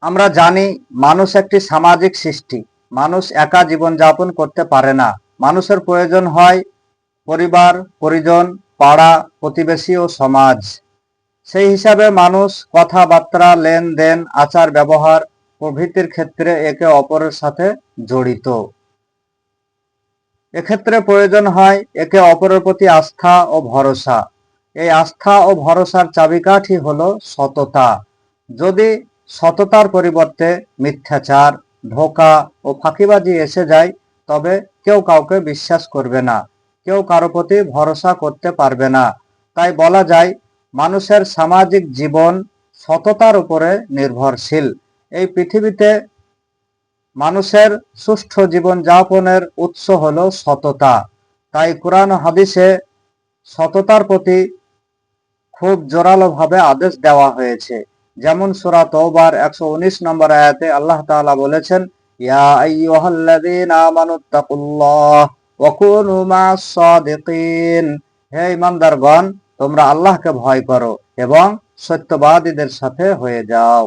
আমরা জানি মানুষ একটি সামাজিক সৃষ্টি। মানুষ একা জীবনযাপন করতে পারে না। মানুষের প্রয়োজন হয় পরিবার, পরিজন, পাড়া, প্রতিবেশী ও সমাজ। সেই হিসাবে মানুষ কথাবার্তা, লেনদেন, আচার ব্যবহার প্রভৃতির ক্ষেত্রে একে অপরের সাথে জড়িত। এক্ষেত্রে প্রয়োজন হয় একে অপরের প্রতি আস্থা ও ভরসা। এই আস্থা ও ভরসার চাবিকাঠি হলো সততা। যদি সততার পরিবর্তে মিথ্যাচার, ধোঁকা ও ফাঁকিবাজি এসে যায়, তবে কেউ কাউকে বিশ্বাস করবে না, কেউ কারো প্রতি ভরসা করতে পারবে না। তাই বলা যায় মানুষের সামাজিক জীবন সততার উপরে নির্ভরশীল। এই পৃথিবীতে মানুষের সুষ্ঠু জীবনযাপনের উৎস হলো সততা। তাই কুরআন ও হাদিসে সততার প্রতি খুব জোরালোভাবে আদেশ দেওয়া হয়েছে। যেমন সূরা তওবার 119 নম্বর আয়াতে আল্লাহ তাআলা বলেছেন, ইয়া আইয়ুহাল্লাযীনা আমানুত্তাকুল্লাহ ওয়া কুনু মা'আস সাদিকিন। হে ঈমানদারগণ, তোমরা আল্লাহকে ভয় করো এবং সত্যবাদীদের সাথে হয়ে যাও।